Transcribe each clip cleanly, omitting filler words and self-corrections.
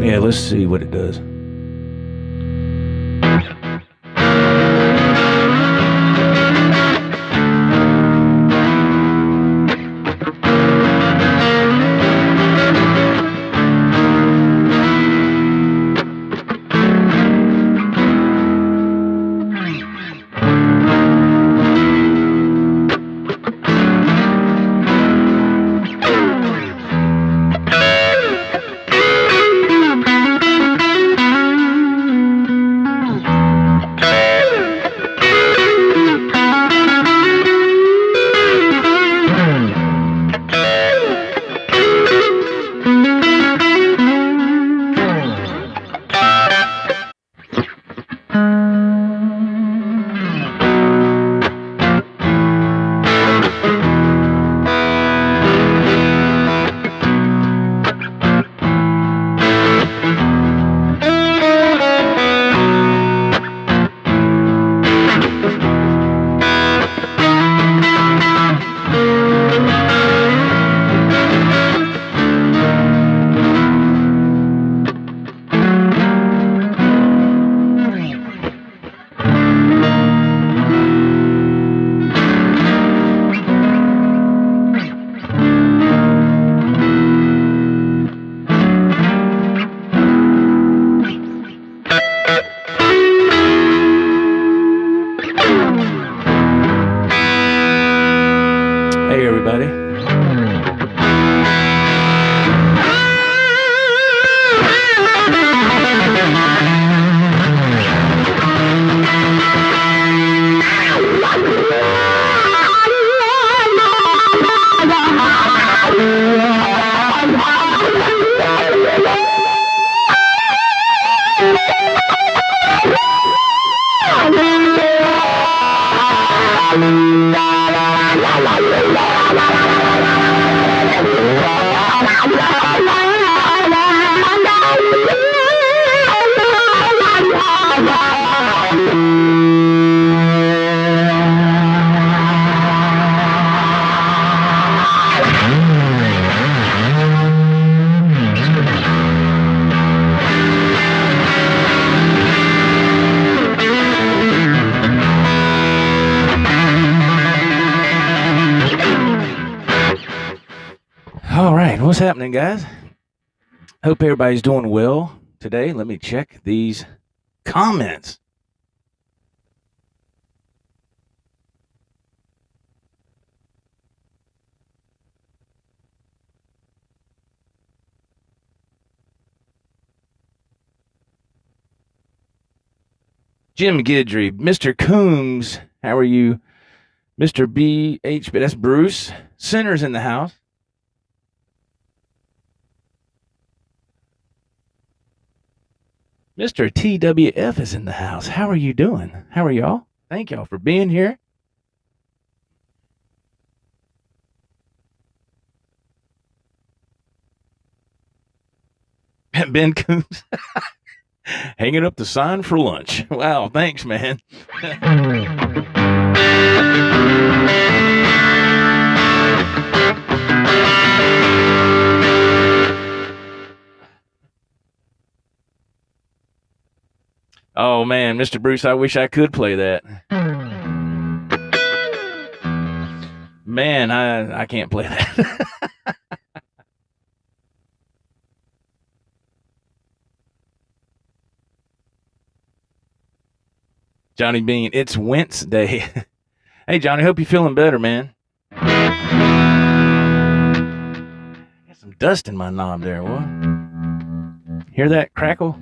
Yeah, let's see what it does. Hey, everybody. All right, what's happening, guys? Hope everybody's doing well today. Let me check these comments. Jim Gidry, Mr. Coombs, how are you? Mr. BHB, that's Bruce. Center's in the house. Mr. TWF is in the house. How are you doing? How are y'all? Thank y'all for being here. Ben Coombs. Hanging up the sign for lunch. Wow, thanks, man. Oh, man, Mr. Bruce, I wish I could play that. Man, I can't play that. Johnny Bean, it's Wentz Day. Hey, Johnny, hope you're feeling better, man. Got some dust in my knob there. What? Hear that crackle?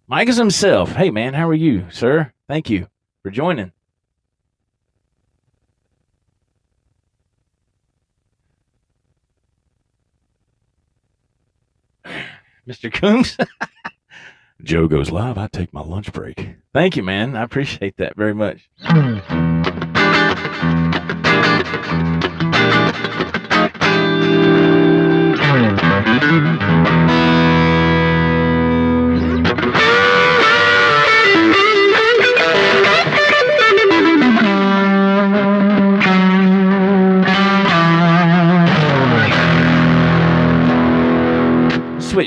Mike is himself. Hey, man, how are you, sir? Thank you for joining. Mr. Coombs? Joe goes live. I take my lunch break. Thank you, man. I appreciate that very much.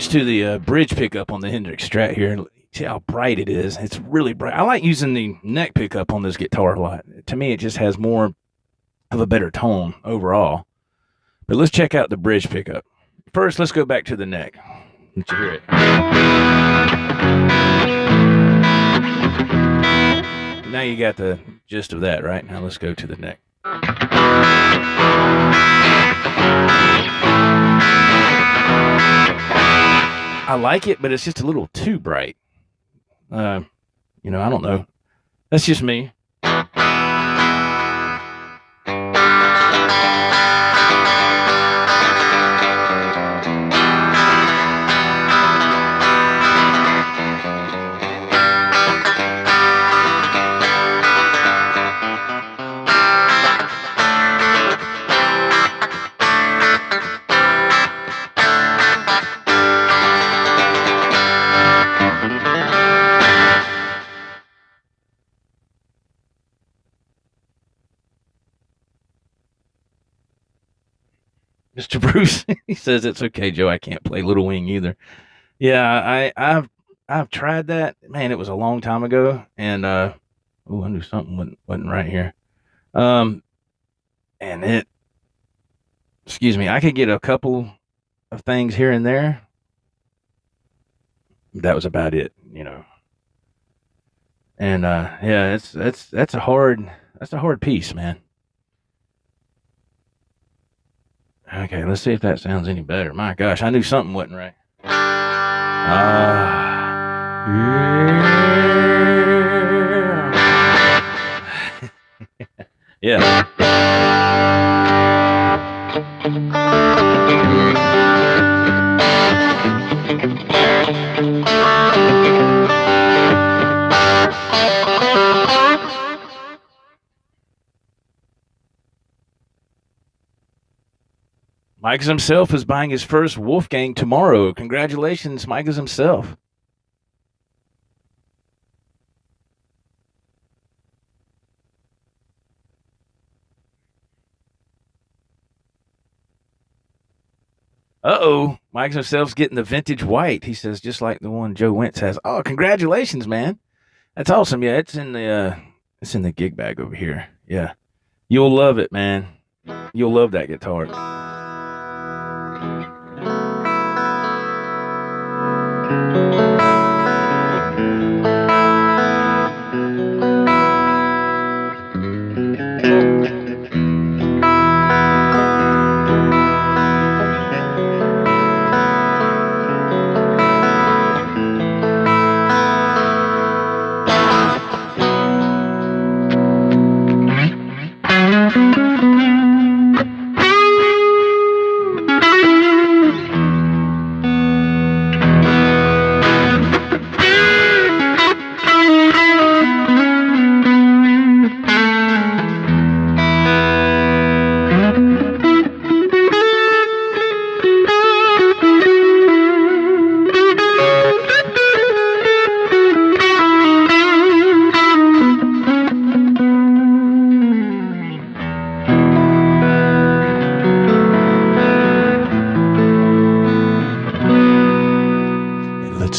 switch to the bridge pickup on the Hendrix Strat here. See how bright it is. It's really bright. I like using the neck pickup on this guitar a lot. To me, it just has more of a better tone overall. But let's check out the bridge pickup. First, let's go back to the neck. Let you hear it. Now you got the gist of that, right? Now let's go to the neck. I like it, but it's just a little too bright. I don't know. That's just me. Mr. Bruce, he says it's okay, Joe. I can't play Little Wing either. Yeah, I've tried that. Man, it was a long time ago, and I knew something wasn't right here. And I could get a couple of things here and there. That was about it, And that's a hard piece, man. Okay, let's see if that sounds any better. My gosh, I knew something wasn't right. Yeah. Mike's himself is buying his first Wolfgang tomorrow. Congratulations, Mike's himself. Uh-oh. Mike's himself's getting the vintage white. He says, just like the one Joe Wentz has. Oh, congratulations, man. That's awesome. Yeah, it's in the gig bag over here. Yeah. You'll love it, man. You'll love that guitar.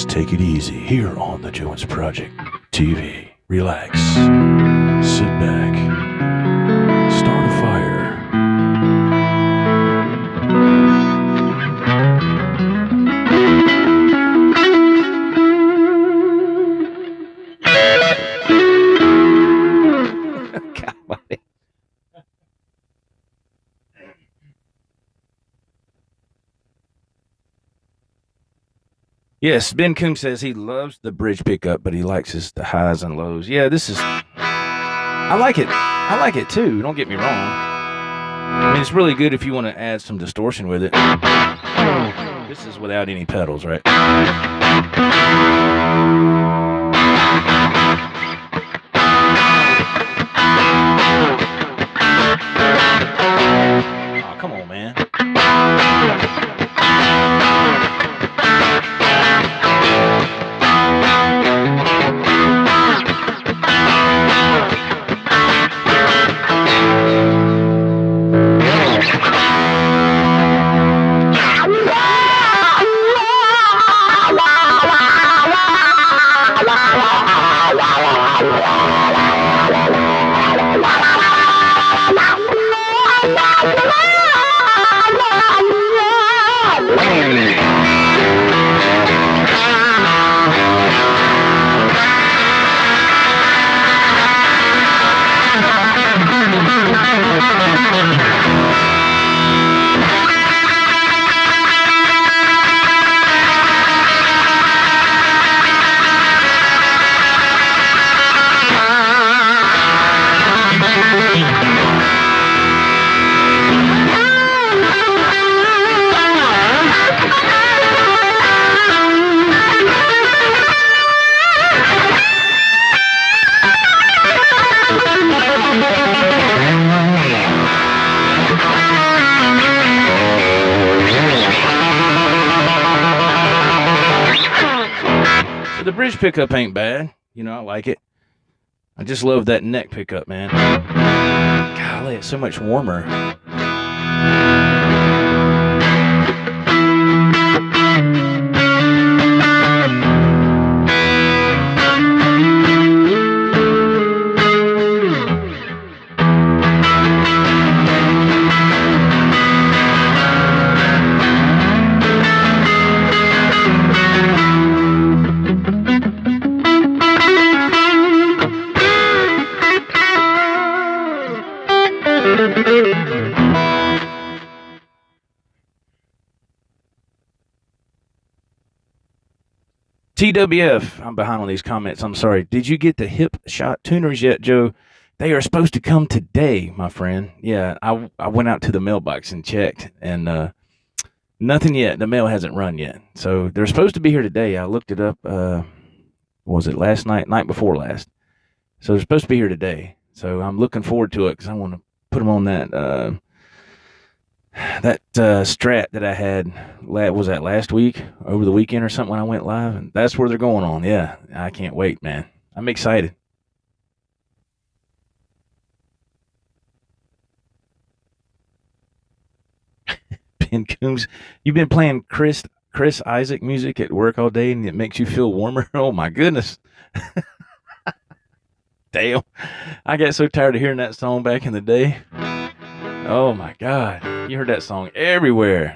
Take it easy here on the Joe Wentz Project TV. Relax. Sit back. Start a fire. God, yes, Ben Coombs says he loves the bridge pickup, but he likes the highs and lows. Yeah, I like it. I like it too. Don't get me wrong. I mean, it's really good if you want to add some distortion with it. This is without any pedals, right? Oh, come on, man. The bridge pickup ain't bad. You know, I like it. I just love that neck pickup, man. Golly, it's so much warmer. TWF, I'm behind on these comments. I'm sorry. Did you get the hip shot tuners yet, Joe? They are supposed to come today, my friend. Yeah, I went out to the mailbox and checked, and nothing yet. The mail hasn't run yet. So they're supposed to be here today. I looked it up. Was it last night? Night before last. So they're supposed to be here today. So I'm looking forward to it because I want to put them on that Strat that I had. Was that last week, over the weekend or something when I went live? And that's where they're going on. Yeah, I can't wait, man. I'm excited. Ben Coombs, you've been playing Chris Isaac music at work all day and it makes you feel warmer? Oh, my goodness. Damn. I got so tired of hearing that song back in the day. Oh, my God. You heard that song everywhere.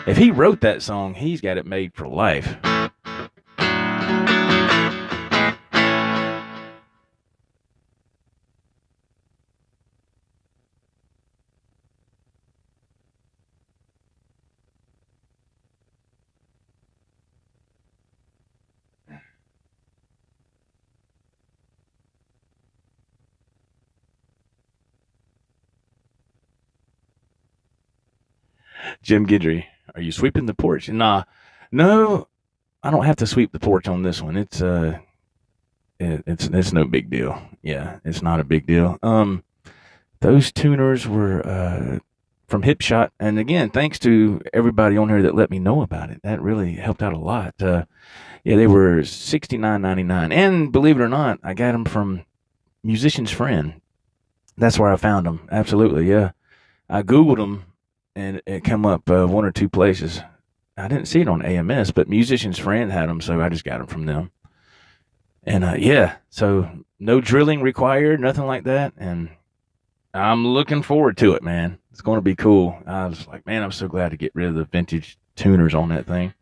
If he wrote that song, he's got it made for life. Jim Guidry, are you sweeping the porch? Nah, no, I don't have to sweep the porch on this one. It's no big deal. Yeah, it's not a big deal. Those tuners were from Hipshot, and again, thanks to everybody on here that let me know about it. That really helped out a lot. Yeah, they were $69.99, and believe it or not, I got them from Musician's Friend. That's where I found them. Absolutely, yeah. I Googled them. And it come up one or two places. I didn't see it on AMS, but Musician's Friend had them, so I just got them from them. And yeah, so no drilling required, nothing like that. And I'm looking forward to it, man. It's going to be cool. I was like, man, I'm so glad to get rid of the vintage tuners on that thing.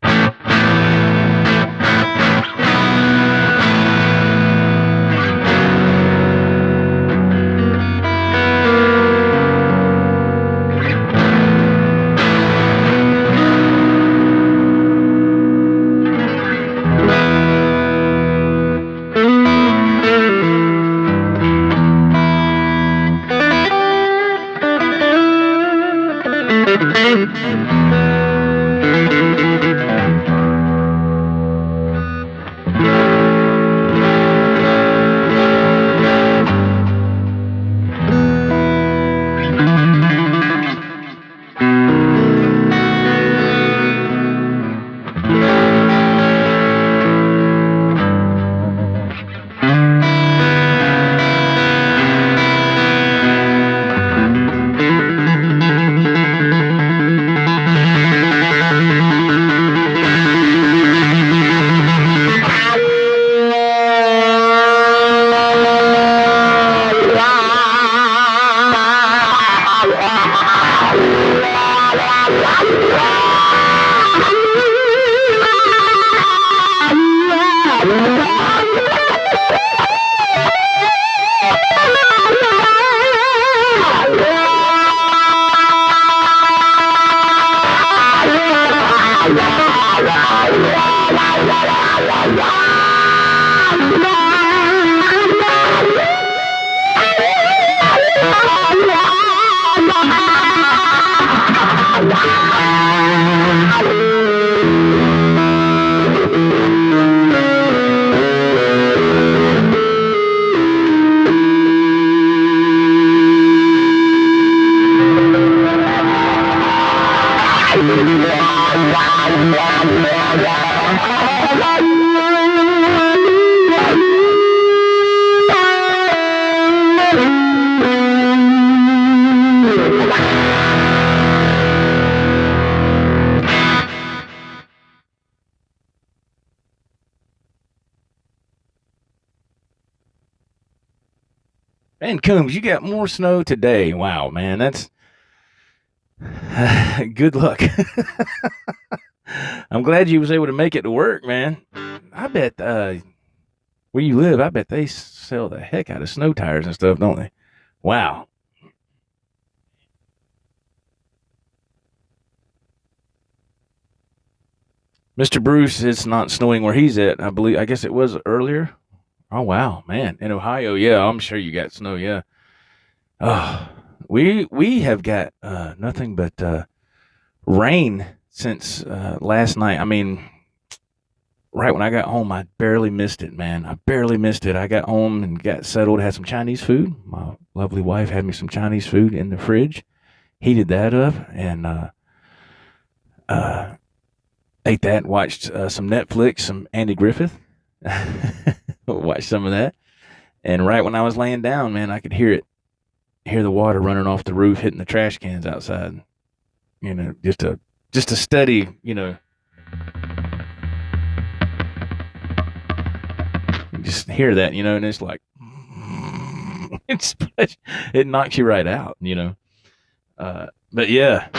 And Coombs, you got more snow today. Wow, man, that's good luck. I'm glad you was able to make it to work, man. I bet where you live, I bet they sell the heck out of snow tires and stuff, don't they? Wow. Mr. Bruce, it's not snowing where he's at. I guess it was earlier. Oh wow, man! In Ohio, yeah, I'm sure you got snow. Yeah. Oh, we have got nothing but rain since last night. I mean, right when I got home, I barely missed it, man. I barely missed it. I got home and got settled, had some Chinese food. My lovely wife had me some Chinese food in the fridge, heated that up, and ate that. Watched some Netflix, some Andy Griffith. Watched some of that, and right when I was laying down, man, I could hear the water running off the roof, hitting the trash cans outside. You know, just a steady, you know, you just hear that, you know, and it's like, it knocks you right out, you know. But yeah.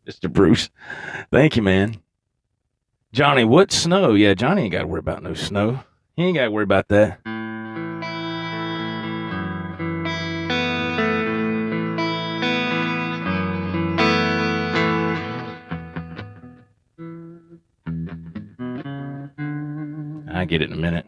Mr. Bruce. Thank you, man. Johnny, what snow? Yeah, Johnny ain't got to worry about no snow. He ain't got to worry about that. I get it in a minute.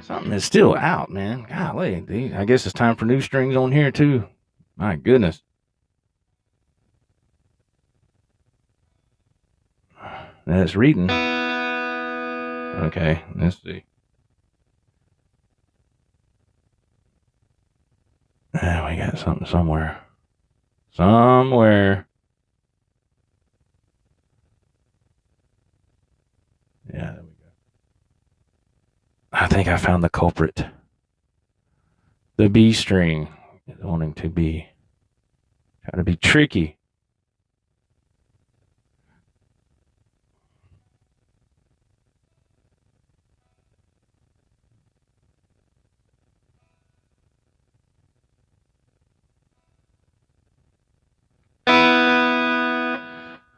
Something is still out, man. Golly, I guess it's time for new strings on here too. My goodness. That's reading. Okay, let's see. We got something somewhere. Yeah, there we go. I think I found the culprit. The B string is wanting to be trying to be tricky.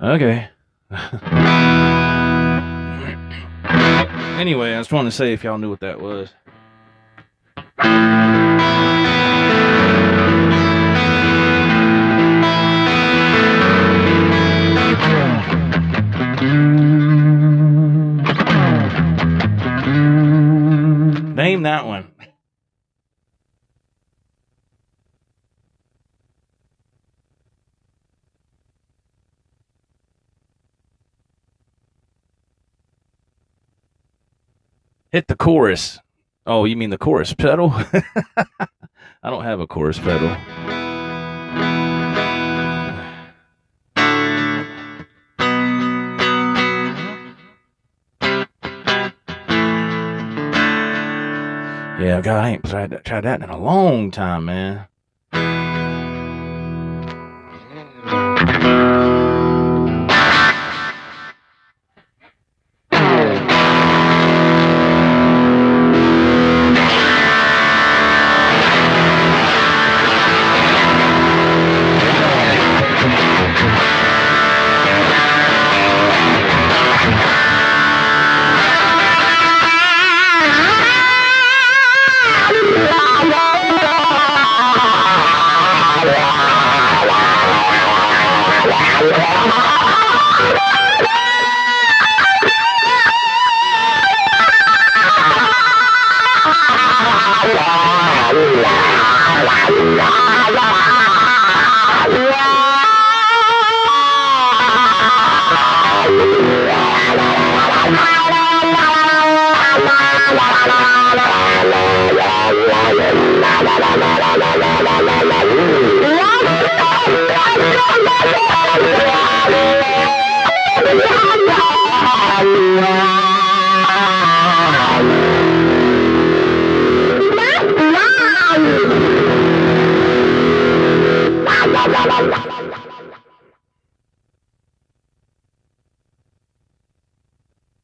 Okay. Anyway, I just wanted to say if y'all knew what that was. Name that one. Hit the chorus. Oh, you mean the chorus pedal? I don't have a chorus pedal. Yeah, God, I ain't tried that in a long time, man.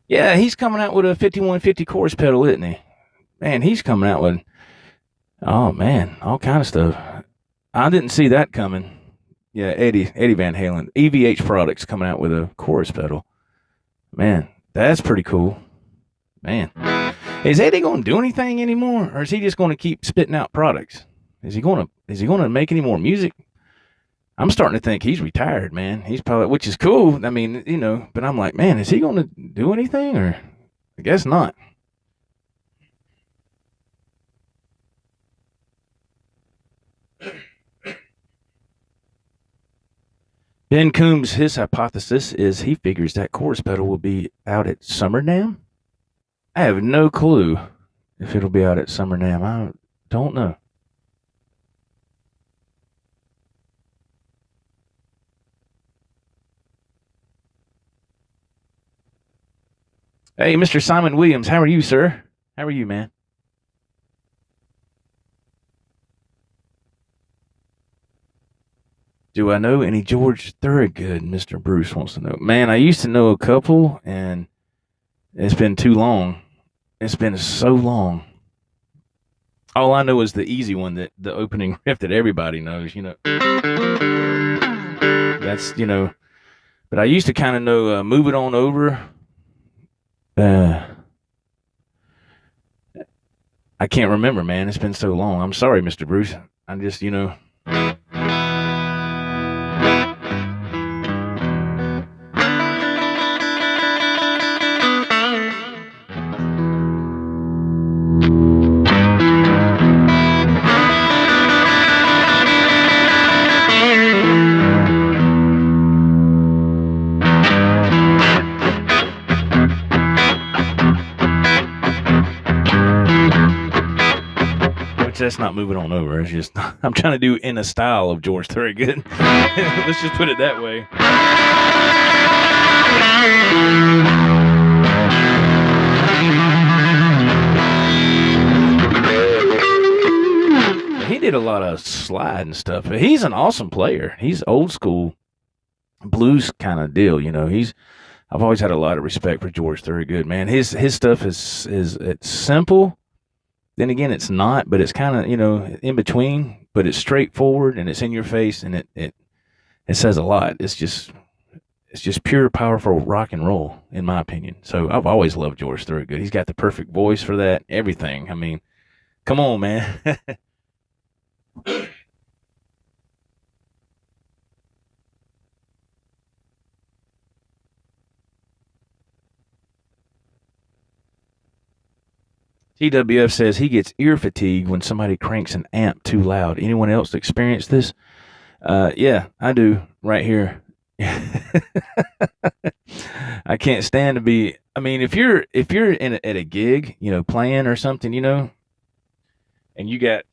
Yeah, he's coming out with a 5150 chorus pedal, isn't he? Man, he's coming out with, oh man, all kind of stuff. I didn't see that coming. Yeah, Eddie Van Halen, EVH Products coming out with a chorus pedal. Man, that's pretty cool. Man, is Eddie going to do anything anymore, or is he just going to keep spitting out products? Is he going to make any more music? I'm starting to think he's retired, man. He's probably, which is cool. I mean, but I'm like, man, is he going to do anything, or I guess not. Ben Coombs, his hypothesis is he figures that chorus pedal will be out at Summer Nam. I have no clue if it'll be out at Summer Nam. I don't know. Hey, Mr. Simon Williams, how are you, sir? How are you, man? Do I know any George Thorogood? Mr. Bruce wants to know. Man, I used to know a couple, and it's been too long. It's been so long. All I know is the easy one, that the opening riff that everybody knows. That's. But I used to kind of know "Move It On Over." Uh, I can't remember, man. It's been so long. I'm sorry, Mr. Bruce. I'm just. Which that's not moving on over. It's just I'm trying to do in a style of George Thorogood. Let's just put it that way. He did a lot of slide and stuff. But he's an awesome player. He's old school blues kind of deal. I've always had a lot of respect for George Thorogood. Man, his stuff is it's simple. Then again, it's not, but it's kind of in between. But it's straightforward and it's in your face, and it says a lot. It's just pure, powerful rock and roll, in my opinion. So I've always loved George Thorogood. He's got the perfect voice for that. Everything. I mean, come on, man. TWF says he gets ear fatigue when somebody cranks an amp too loud. Anyone else experience this? Yeah, I do right here. I can't stand to be. I mean, if you're at a gig, playing or something, and you got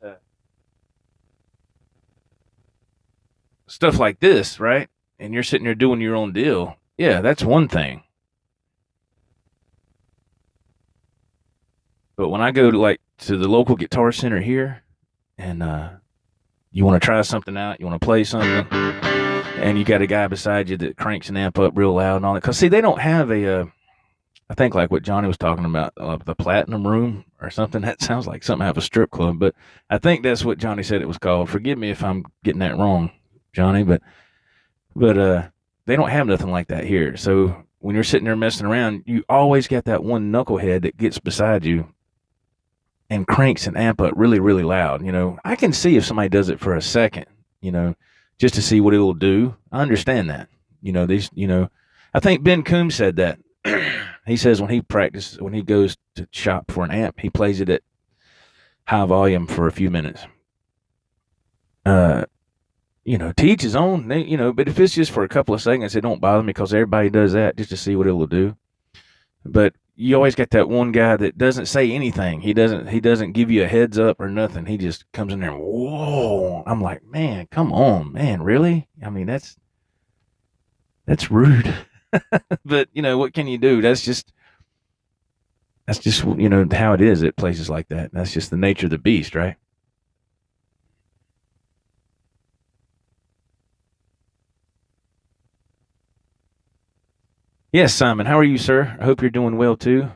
stuff like this, right? And you're sitting there doing your own deal. Yeah, that's one thing. But when I go to the local guitar center here, and you want to try something out, you want to play something, and you got a guy beside you that cranks an amp up real loud and all that. Because see, they don't have I think like what Johnny was talking about, the Platinum Room or something. That sounds like something out of a strip club, but I think that's what Johnny said it was called. Forgive me if I'm getting that wrong, Johnny, but they don't have nothing like that here. So when you're sitting there messing around, you always got that one knucklehead that gets beside you and cranks an amp up really, really loud. I can see if somebody does it for a second, just to see what it'll do. I understand that. I think Ben Coombs said that. He says when he goes to shop for an amp, he plays it at high volume for a few minutes. Uh, to each his own, but if it's just for a couple of seconds, it don't bother me because everybody does that just to see what it'll do. But you always got that one guy that doesn't say anything. He doesn't give you a heads up or nothing. He just comes in there and whoa. I'm like, man, come on, man, really? I mean, that's rude. But what can you do? That's just how it is at places like that. That's just the nature of the beast, right? Yes, Simon. How are you, sir? I hope you're doing well too.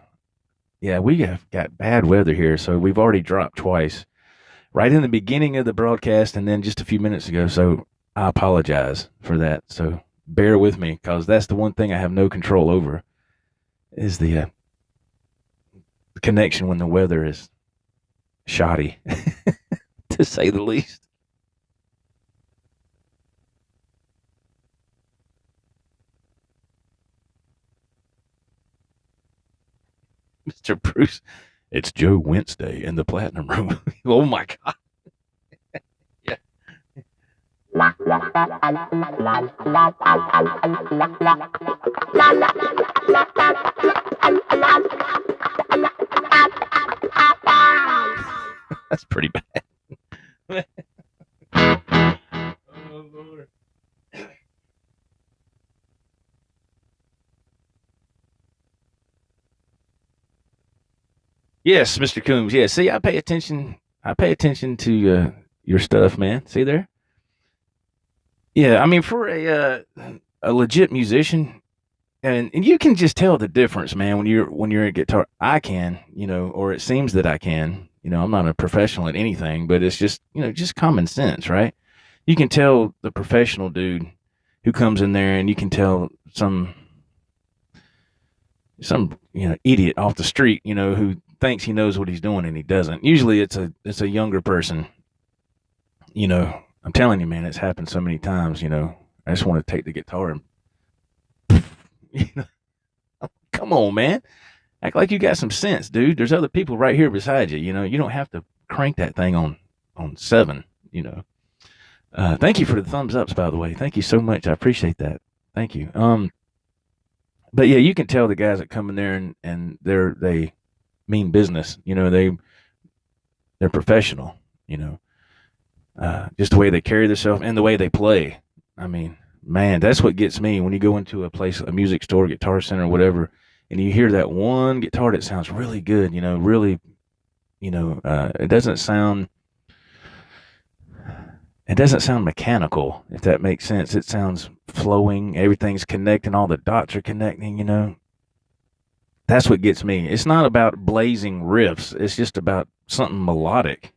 Yeah, we have got bad weather here, so we've already dropped twice. Right in the beginning of the broadcast, and then just a few minutes ago. So I apologize for that. So bear with me, because that's the one thing I have no control over is the connection when the weather is shoddy, to say the least. Mr. Bruce, it's Joe Wednesday in the Platinum Room. Oh my God. Yeah. That's pretty bad. Oh, Lord. Yes, Mr. Coombs. Yeah, see, I pay attention. I pay attention to your stuff, man. See there? Yeah, I mean, for a legit musician, and you can just tell the difference, man, when you're a guitar. I can, or it seems that I can. I'm not a professional at anything, but it's just just common sense, right? You can tell the professional dude who comes in there, and you can tell some idiot off the street, who thinks he knows what he's doing and he doesn't. Usually, it's a younger person. I'm telling you, man, it's happened so many times. I just want to take the guitar and you know, come on, man. Act like you got some sense, dude. There's other people right here beside you. You don't have to crank that thing on seven. Thank you for the thumbs ups, by the way. Thank you so much. I appreciate that. Thank you. But yeah, you can tell the guys that come in there and they mean business. They're professional. Just the way they carry themselves and the way they play. I mean, man, that's what gets me when you go into a place, a music store, Guitar Center, whatever, and you hear that one guitar that sounds really good. Really, it doesn't sound. It doesn't sound mechanical, if that makes sense. It sounds flowing. Everything's connecting. All the dots are connecting. That's what gets me. It's not about blazing riffs. It's just about something melodic.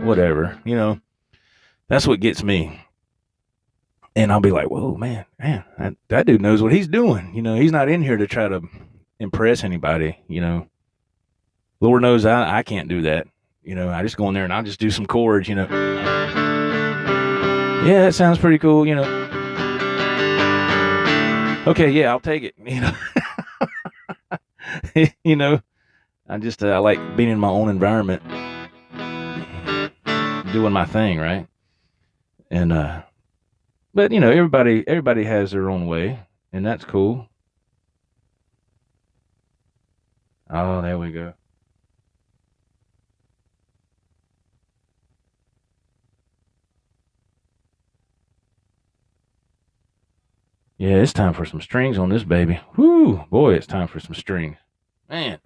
Whatever. That's what gets me. And I'll be like, whoa, man, that dude knows what he's doing. He's not in here to try to impress anybody. Lord knows I can't do that. I just go in there and I'll just do some chords. Yeah, that sounds pretty cool. Okay, yeah, I'll take it. You know, I like being in my own environment, doing my thing, right? And but everybody has their own way, and that's cool. Oh, there we go. Yeah, it's time for some strings on this baby. Whoo, boy, it's time for some strings, man.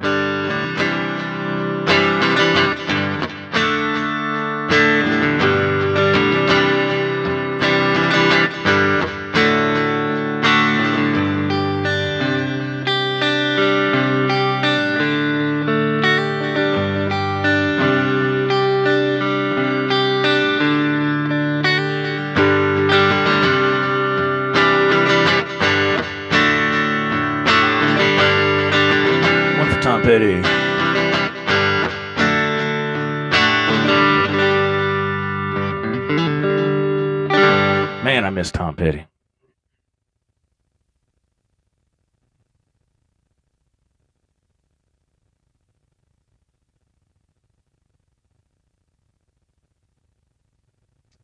1 for Tom Petty. Man, I miss Tom Petty.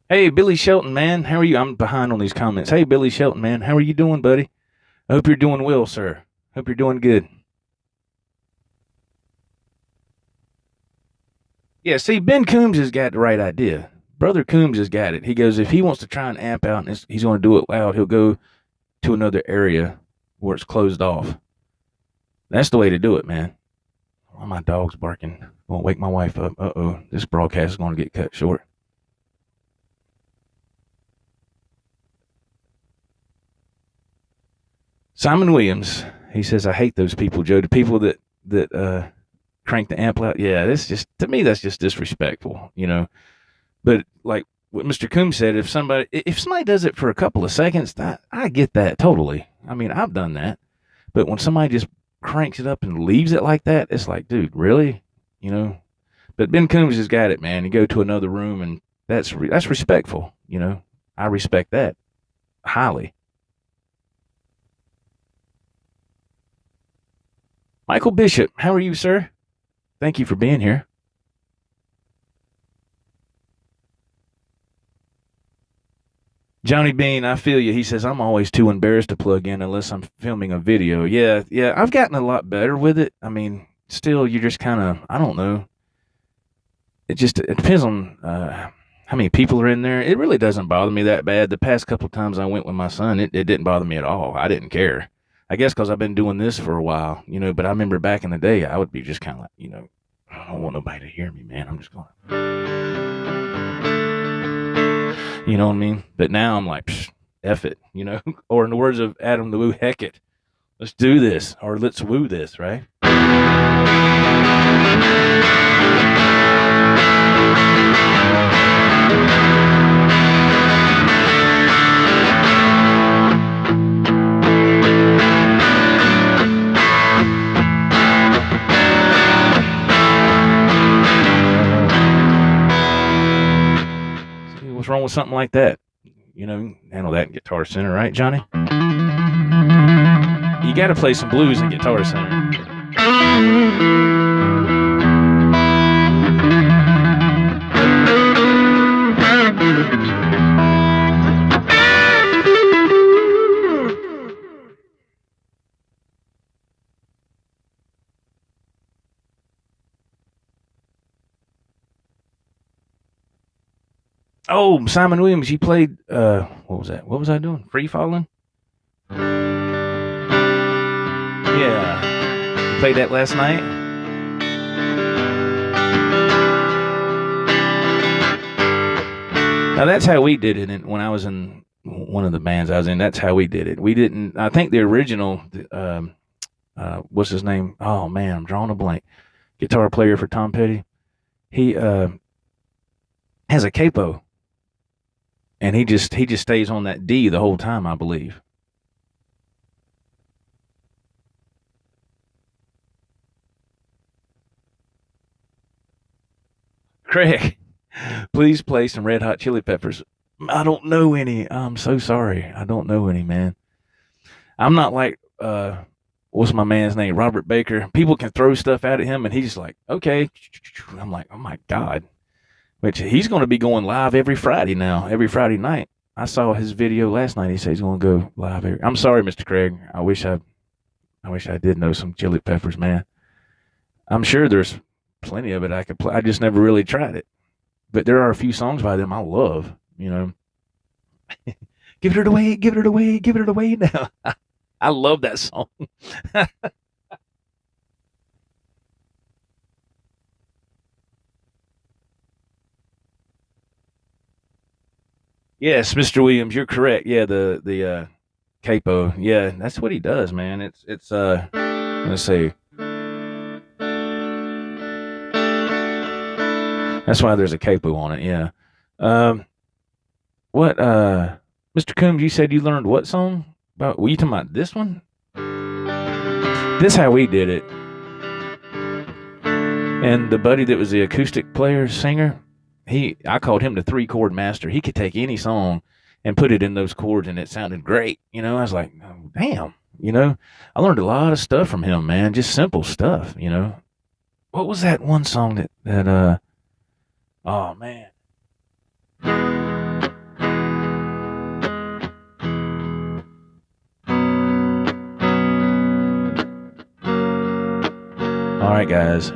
Hey, Billy Shelton, man, how are you? I'm behind on these comments. Hey, Billy Shelton, man, how are you doing, buddy? I hope you're doing well, sir. Hope you're doing good. Yeah, see, Ben Coombs has got the right idea. Brother Coombs has got it. He goes, if he wants to try and amp out and he's going to do it loud, he'll go to another area where it's closed off. That's the way to do it, man. Oh, my dog's barking. Won't wake my wife up. Uh-oh. This broadcast is going to get cut short. Simon Williams, he says, I hate those people, Joe. The people that crank the amp out. Yeah, this just, to me, that's just disrespectful, you know. But like what Mr. Coombs said, if somebody does it for a couple of seconds, I get that totally. I mean, I've done that. But when somebody just cranks it up and leaves it like that, it's like, dude, really? You know? But Ben Coombs has got it, man. You go to another room, and that's respectful, you know? I respect that highly. Michael Bishop, how are you, sir? Thank you for being here. Johnny Bean, I feel you. He says, I'm always too embarrassed to plug in unless I'm filming a video. Yeah, I've gotten a lot better with it. I mean, still, you're just kind of, I don't know. It depends on how many people are in there. It really doesn't bother me that bad. The past couple of times I went with my son, it didn't bother me at all. I didn't care. I guess because I've been doing this for a while, you know, but I remember back in the day, I would be just kind of like, you know, I don't want nobody to hear me, man. I'm just going to, you know what I mean? But now I'm like, F it, you know, or in the words of Adam the Woo, heck it. Let's do this, or let's woo this, right? What's wrong with something like that? You know, handle that in Guitar Center, right, Johnny? You got to play some blues in Guitar Center. Oh, Simon Williams, you played, what was that? What was I doing? Free Falling? Yeah. You played that last night? Now, that's how we did it when I was in one of the bands I was in. That's how we did it. We didn't, I think the original, what's his name? Oh, man, I'm drawing a blank. Guitar player for Tom Petty. He has a capo. And he just stays on that D the whole time, I believe. Craig, please play some Red Hot Chili Peppers. I don't know any. I'm so sorry. I don't know any, man. I'm not like, what's my man's name? Robert Baker. People can throw stuff at him, and he's just like, okay. I'm like, oh, my God. Which he's going to be going live every Friday now, every Friday night. I saw his video last night. He said he's going to go live. I'm sorry, Mr. Craig. I wish I did know some Chili Peppers, man. I'm sure there's plenty of it I could play. I just never really tried it. But there are a few songs by them I love, you know. Give it away, give it away, give it away now. I love that song. Yes, Mr. Williams, you're correct. Yeah, the capo. Yeah, that's what he does, man. It's let's see. That's why there's a capo on it. Yeah. What Mr. Coombs, you said you learned what song? Were you talking about this one? This how we did it. And the buddy that was the acoustic player, singer, I called him the 3-chord master. He could take any song and put it in those chords, and it sounded great. You know, I was like, oh, damn. You know, I learned a lot of stuff from him, man. Just simple stuff. You know, what was that one song that oh man. All right, guys.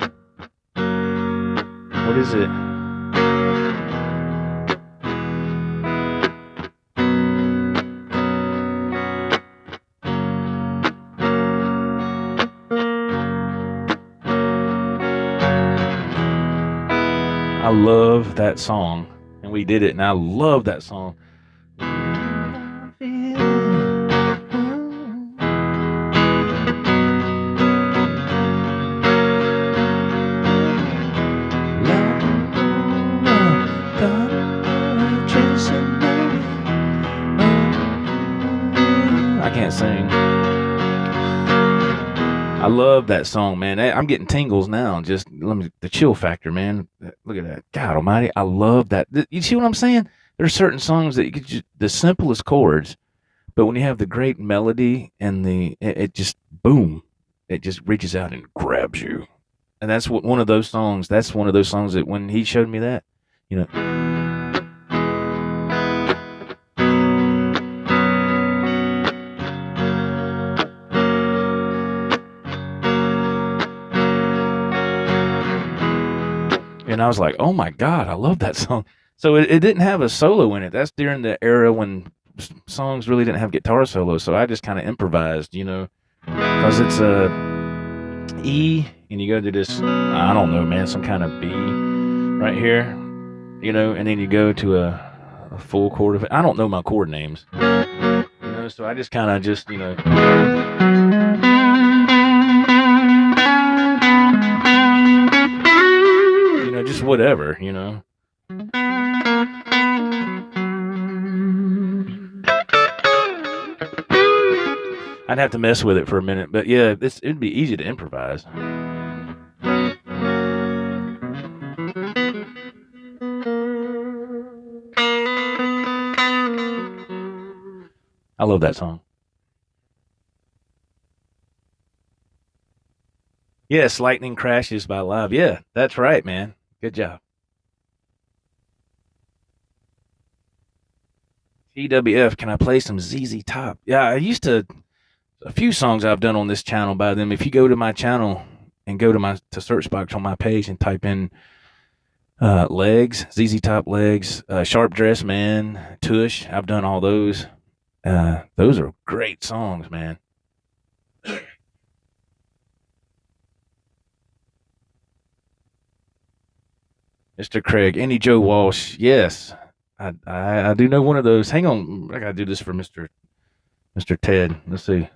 What is it? love that song, and we did it, and I love that song. I can't sing. I love that song, man. I'm getting tingles now. Just the chill factor, man. Look at that. God almighty. I love that. You see what I'm saying? There's certain songs that you could just, the simplest chords, but when you have the great melody and it just, boom, it just reaches out and grabs you. And that's one of those songs that when he showed me that, you know. And I was like, oh my God, I love that song. So it didn't have a solo in it. That's during the era when songs really didn't have guitar solos. So I just kind of improvised, you know, because it's a E and you go to this, I don't know, man, some kind of B right here, you know, and then you go to a full chord of it. I don't know my chord names, you know, so I just kind of just, you know. Just whatever, you know. I'd have to mess with it for a minute, but yeah, it'd be easy to improvise. I love that song. Yes, Lightning Crashes by Live. Yeah, that's right, man. Good job. TWF, can I play some ZZ Top? Yeah, a few songs I've done on this channel by them. If you go to my channel and go to search box on my page and type in Legs, ZZ Top Legs, Sharp Dress Man, Tush, I've done all those. Those are great songs, man. Mr. Craig, Any Joe Walsh, yes, I do know one of those. Hang on, I gotta do this for Mr. Ted. Let's see.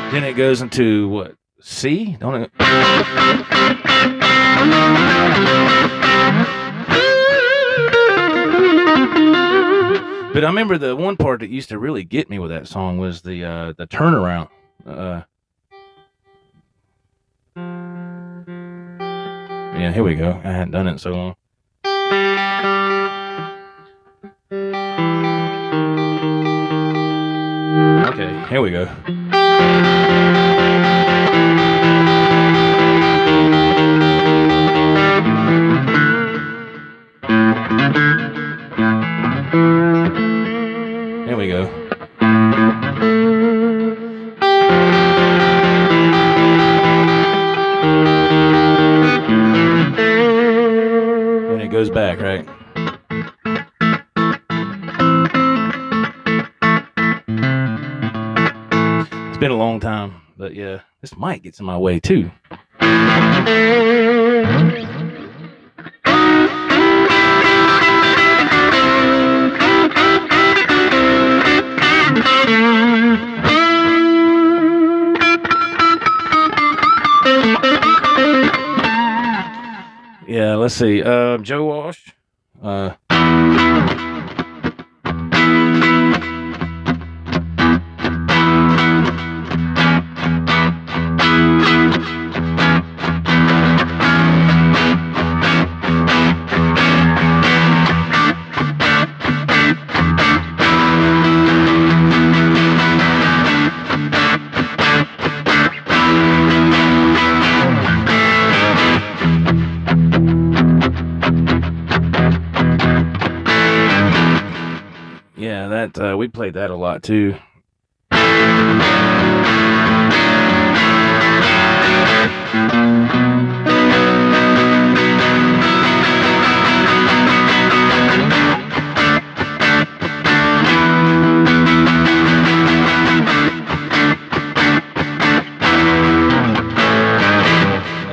Then it goes into what? C? Don't it? But I remember the one part that used to really get me with that song was the turnaround. Yeah, here we go. I hadn't done it in so long. Okay, here we go. There we go. And it goes back, right? It's been a long time, but yeah, this mic gets in my way too. Yeah, let's see. Joe Walsh. But we played that a lot too. And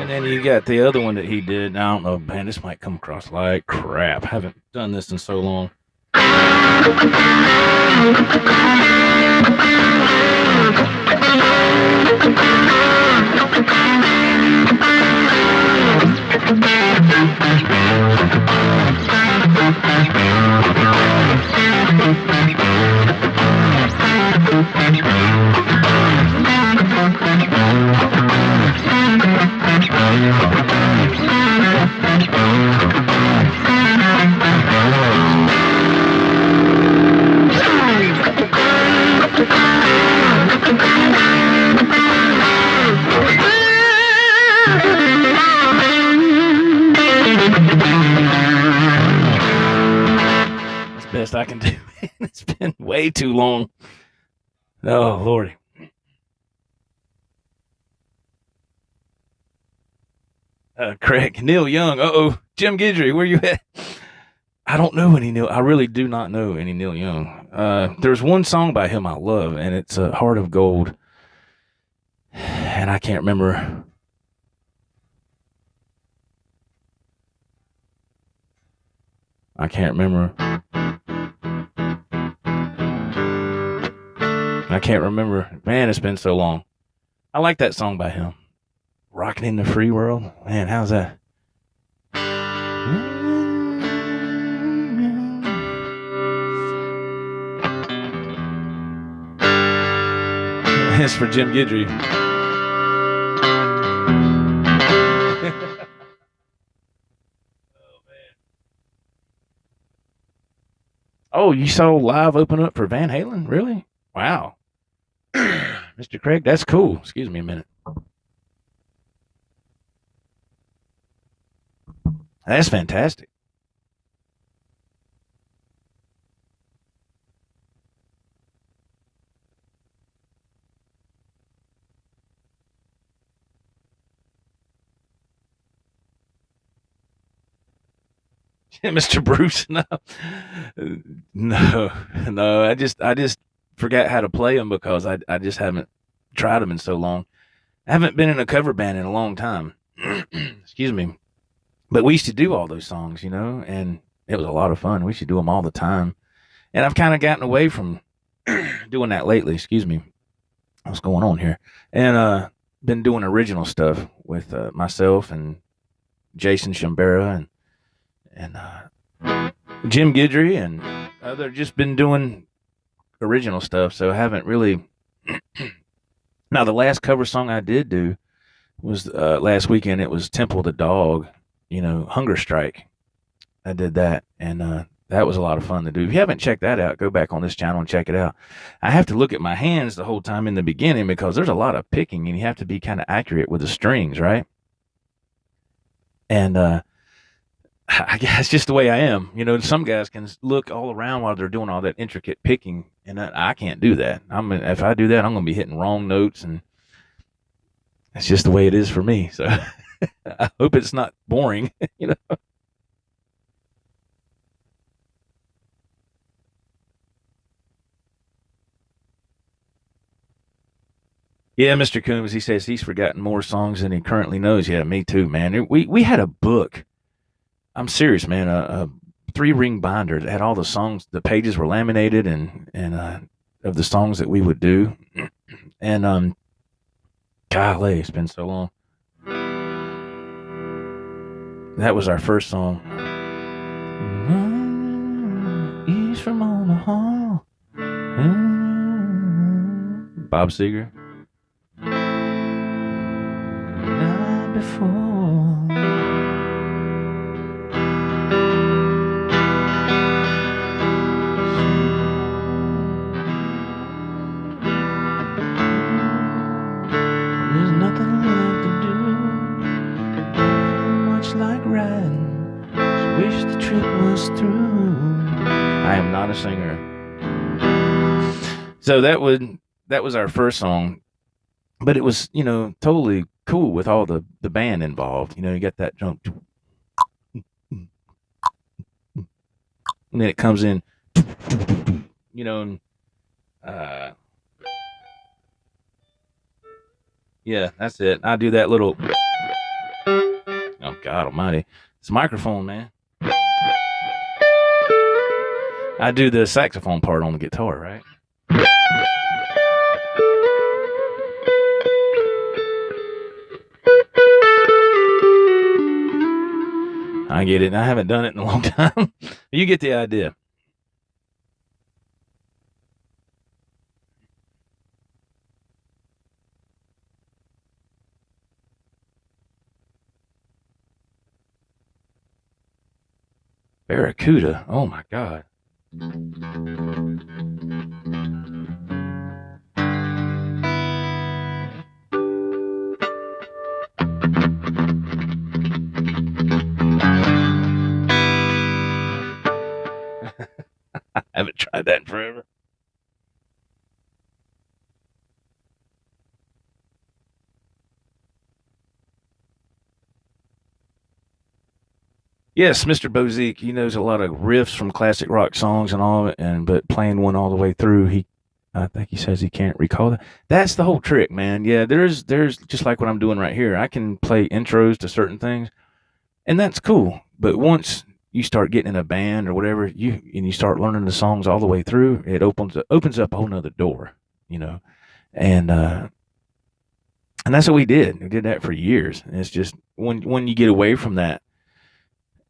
then you got the other one that he did. I don't know, man, this might come across like crap. I haven't done this in so long. That's the best I can do. It's been way too long. Oh, Lordy. Craig, Neil Young. Jim Guidry, where you at? I don't know any Neil. I really do not know any Neil Young. There's one song by him I love, and it's Heart of Gold. And I can't remember. I can't remember. Man, it's been so long. I like that song by him. Rockin' in the Free World. Man, how's that? It's for Jim Guidry. Oh, you saw Live open up for Van Halen? Really? Wow. Mr. Craig, that's cool. Excuse me a minute. That's fantastic. Mr. Bruce, no. I just forgot how to play them because I just haven't tried them in so long. I haven't been in a cover band in a long time. Excuse me. But we used to do all those songs, and it was a lot of fun. We used to do them all the time. And I've kind of gotten away from doing that lately. Excuse me. What's going on here? And been doing original stuff with myself and Jason Shambera and Jim Guidry, and they've just been doing original stuff, so I haven't really. Now, the last cover song I did do was last weekend. It was Temple of the Dog, Hunger Strike. I did that, and that was a lot of fun to do. If you haven't checked that out, go back on this channel and check it out. I have to look at my hands the whole time in the beginning because there's a lot of picking, and you have to be kind of accurate with the strings, right? And I guess it's just the way I am. Some guys can look all around while they're doing all that intricate picking, and I can't do that. If I do that, I'm going to be hitting wrong notes, and that's just the way it is for me. So I hope it's not boring, Yeah, Mr. Coombs, he says he's forgotten more songs than he currently knows. Yeah, me too, man. We had a book. I'm serious, man. A 3-ring binder that had all the songs. The pages were laminated and of the songs that we would do. And golly, it's been so long. That was our first song. He's from Omaha. Bob Seger. Night before. Wish the trip was through. I am not a singer. So that was our first song, but it was totally cool with all the band involved. You get that jump, and then it comes in, and uh, yeah, that's it. I do that little. Oh God Almighty, it's a microphone, man. I do the saxophone part on the guitar, right? I get it. I haven't done it in a long time. You get the idea. Barracuda. Oh my God. I haven't tried that in forever. Yes, Mr. Bozique, he knows a lot of riffs from classic rock songs and all of it, and but playing one all the way through, I think he says he can't recall that. That's the whole trick, man. Yeah, there's just like what I'm doing right here. I can play intros to certain things, and that's cool. But once you start getting in a band or whatever, you start learning the songs all the way through, it opens up a whole nother door, you know. And and that's what we did. We did that for years. And it's just when you get away from that,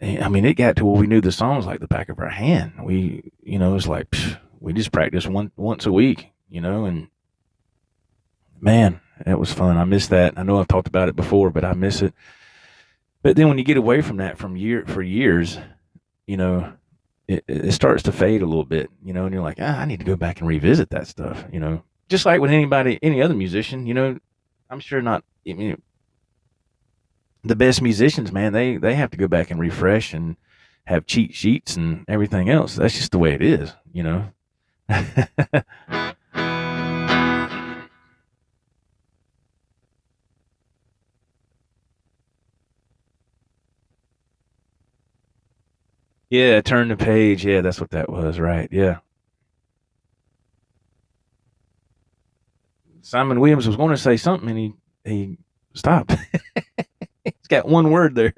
I mean, it got to where we knew the songs like the back of our hand. It's like we just practiced once a week, and man, it was fun. I miss that. I know I've talked about it before, but I miss it. But then when you get away from that for years, you know, it starts to fade a little bit, and you're like, I need to go back and revisit that stuff, just like with any other musician, I'm sure not. I mean, the best musicians, man, they have to go back and refresh and have cheat sheets and everything else. That's just the way it is. Yeah, turn the page. Yeah, that's what that was, right? Yeah. Simon Williams was going to say something and he stopped. He's got one word there.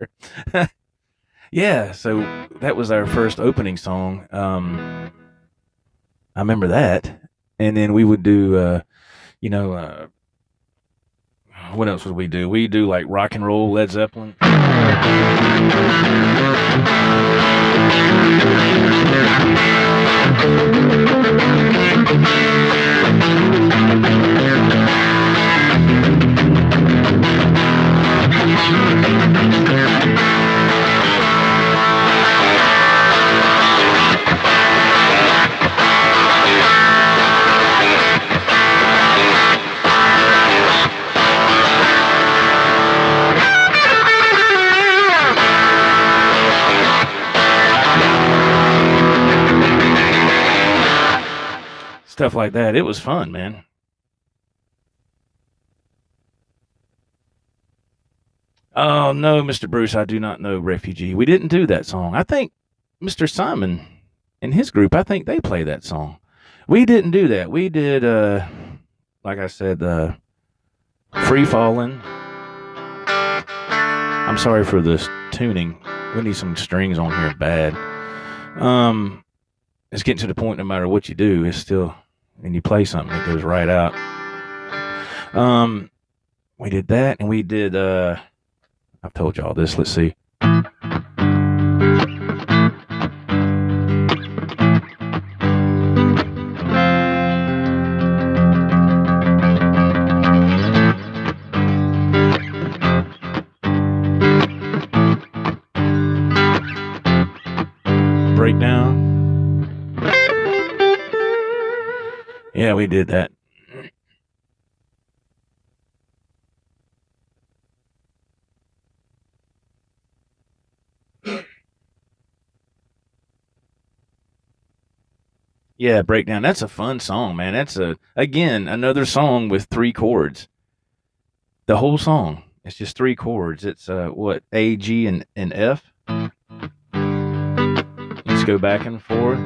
Yeah, so that was our first opening song. I remember that. And then we would do you know, what else would we do? We do like rock and roll, Led Zeppelin. Stuff like that. It was fun, man. Oh no, Mr. Bruce, I do not know Refugee. We didn't do that song. I think Mr. Simon and his group, I think they play that song. We didn't do that. We did like I said, Free Fallin'. I'm sorry for this tuning. We need some strings on here bad. Um it's getting to the point no matter what you do, it's still when you play something it goes right out. Um we did that and we did I've told y'all this. Let's see. Breakdown. Yeah, we did that. Yeah, Breakdown. That's a fun song, man. That's again another song with three chords. The whole song. It's just three chords. It's what, A, G, and F. You just go back and forth.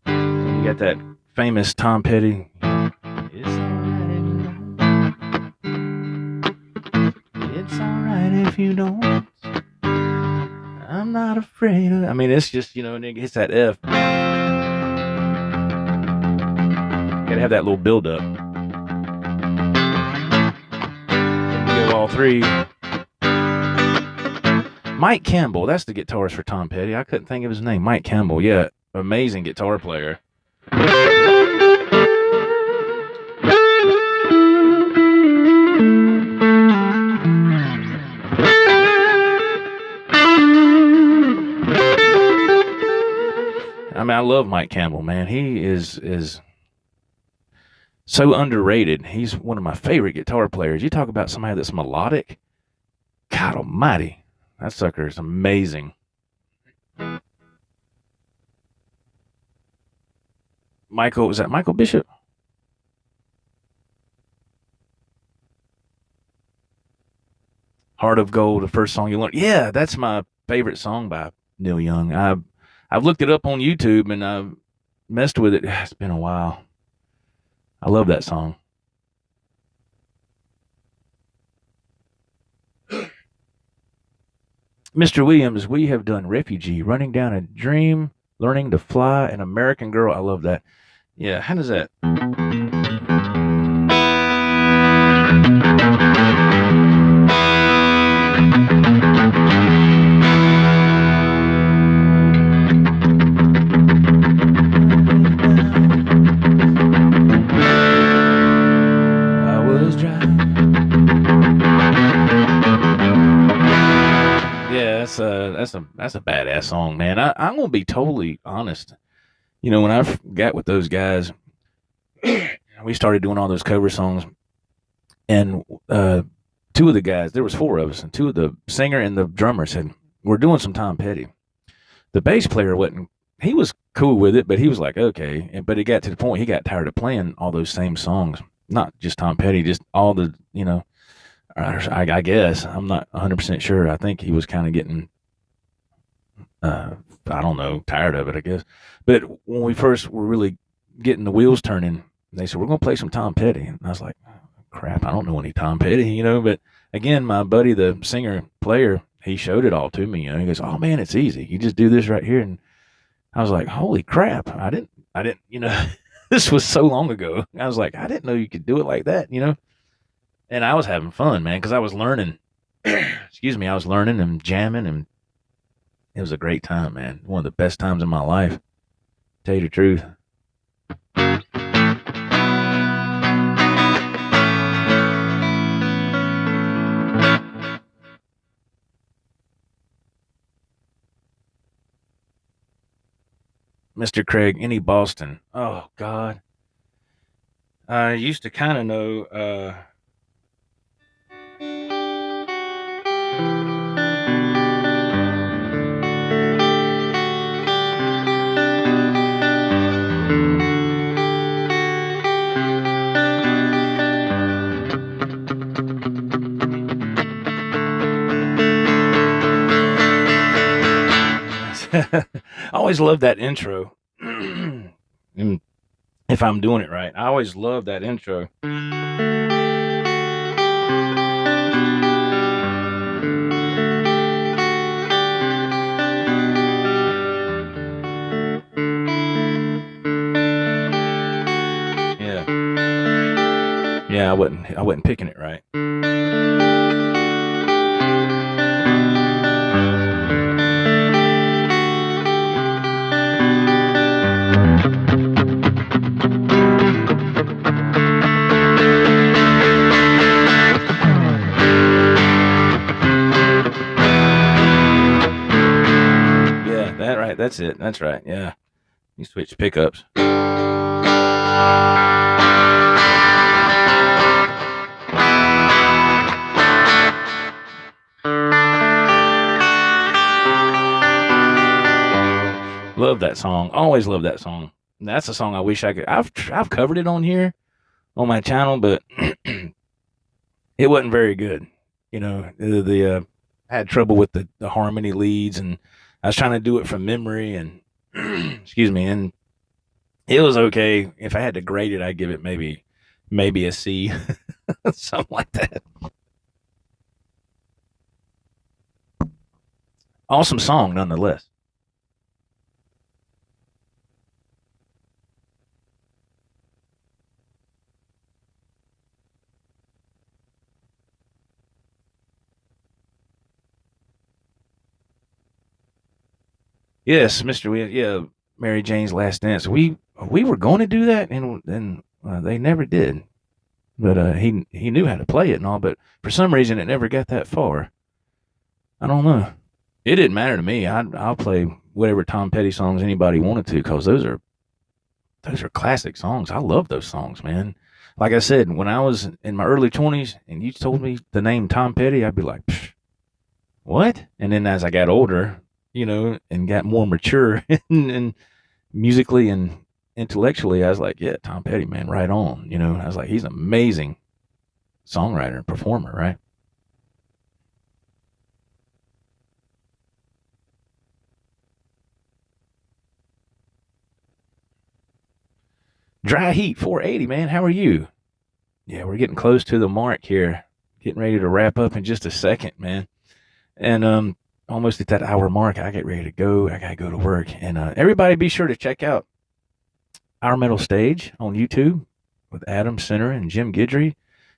And you got that famous Tom Petty. It's alright if you don't. I'm not afraid of. I mean, it's just, and it hits that F. You gotta have that little build up. And you go all three. Mike Campbell, that's the guitarist for Tom Petty. I couldn't think of his name. Mike Campbell, yeah, amazing guitar player. I mean, I love Mike Campbell, man. He is so underrated. He's one of my favorite guitar players. You talk about somebody that's melodic. God almighty, that sucker is amazing. Was that Michael Bishop? Heart of Gold, the first song you learned. Yeah, that's my favorite song by Neil Young. I've looked it up on YouTube and I've messed with it. It's been a while. I love that song. Mr. Williams, we have done Refugee, Running Down a Dream, Learning to Fly, an American Girl. I love that. Yeah, how does that? I was driving. Yeah, that's a badass song, man. I'm gonna be totally honest. When I got with those guys, we started doing all those cover songs, and two of the guys, there was four of us, and two of the singer and the drummer said, "We're doing some Tom Petty." The bass player wasn't. He was cool with it, but he was like, "Okay." But it got to the point he got tired of playing all those same songs, not just Tom Petty, just all the. I guess I'm not 100% sure. I think he was kind of getting, I don't know, tired of it. I guess. But when we first were really getting the wheels turning, they said we're going to play some Tom Petty, and I was like, crap, I don't know any Tom Petty, But again, my buddy, the singer player, he showed it all to me. He goes, "Oh man, it's easy. You just do this right here." And I was like, "Holy crap! I didn't. This was so long ago. I was like, I didn't know you could do it like that. And I was having fun, man, because I was learning. Excuse me, I was learning and jamming, and it was a great time, man. One of the best times in my life. Tell you the truth. Mr. Craig, any Boston? Oh God, I used to kind of know. I always love that intro. If I'm doing it right, I always love that intro. Yeah, yeah, I wasn't picking it right. Yeah, that right. That's it. That's right. Yeah, you switch pickups. love that song. Always love that song. And that's a song I wish I could. I've covered it on here on my channel, but it wasn't very good. You know, I had trouble with the harmony leads, and I was trying to do it from memory, and excuse me, and it was okay. If I had to grade it, I'd give it maybe a C, something like that. Awesome song, nonetheless. Yes, Mister. Yeah, Mary Jane's Last Dance. We were going to do that, and they never did. But he knew how to play it and all, but for some reason it never got that far. I don't know. It didn't matter to me. I'll play whatever Tom Petty songs anybody wanted to, because those are classic songs. I love those songs, man. Like I said, when I was in my early 20s and you told me the name Tom Petty, I'd be like, "Psh, what?" And then as I got older, and got more mature and musically and intellectually, I was like, yeah, Tom Petty, man, right on. I was like, he's an amazing songwriter and performer, right? Dry Heat 480, man. How are you? Yeah, we're getting close to the mark here. Getting ready to wrap up in just a second, man. And almost at that hour mark, I get ready to go. I gotta go to work. And everybody, be sure to check out Our Metal Stage on YouTube with Adam Center and Jim Guidry.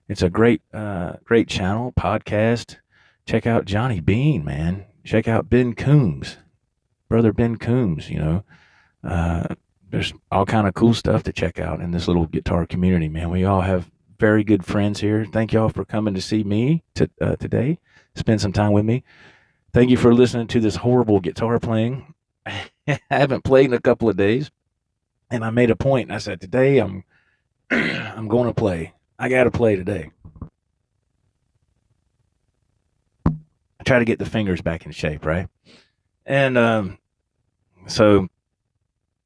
It's a great channel podcast. Check out Johnny Bean, man. Check out Ben Coombs, brother Ben Coombs. Uh, there's all kind of cool stuff to check out in this little guitar community, man. We all have very good friends here. Thank y'all for coming to see me today. Spend some time with me. Thank you for listening to this horrible guitar playing. I haven't played in a couple of days, and I made a point. And I said, today I'm going to play. I got to play today. I try to get the fingers back in shape, right? And so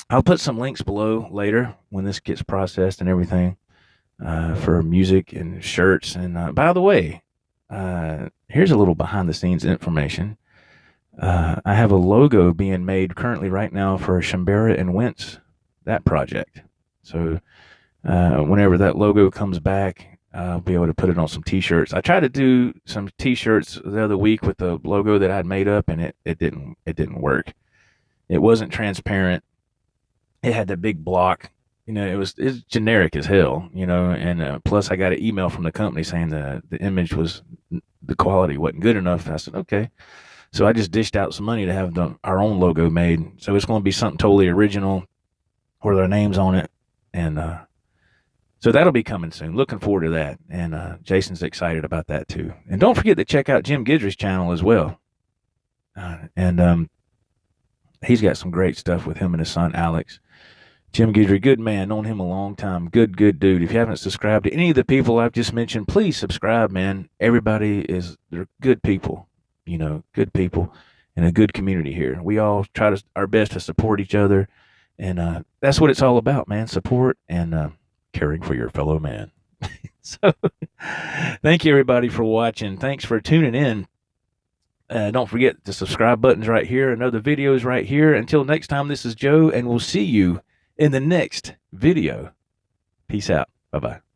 I'll put some links below later when this gets processed and everything, for music and shirts. And by the way, here's a little behind the scenes information. I have a logo being made currently right now for Shambera and Wentz, that project. So whenever that logo comes back, I'll be able to put it on some t-shirts. I tried to do some t-shirts the other week with the logo that I'd made up, and it didn't work. It wasn't transparent. It had the big block. It's generic as hell, and plus I got an email from the company saying the image the quality wasn't good enough. And I said, okay. So I just dished out some money to have our own logo made. So it's going to be something totally original with our names on it. And so that'll be coming soon. Looking forward to that. And Jason's excited about that too. And don't forget to check out Jim Guidry's channel as well. And he's got some great stuff with him and his son, Alex. Jim Guidry, good man, known him a long time. Good dude. If you haven't subscribed to any of the people I've just mentioned, please subscribe, man. They're good people, good people and a good community here. We all try our best to support each other. And that's what it's all about, man. Support and caring for your fellow man. So thank you, everybody, for watching. Thanks for tuning in. Don't forget the subscribe button's right here. Another video is right here. Until next time, this is Joe, and we'll see you in the next video. Peace out. Bye-bye.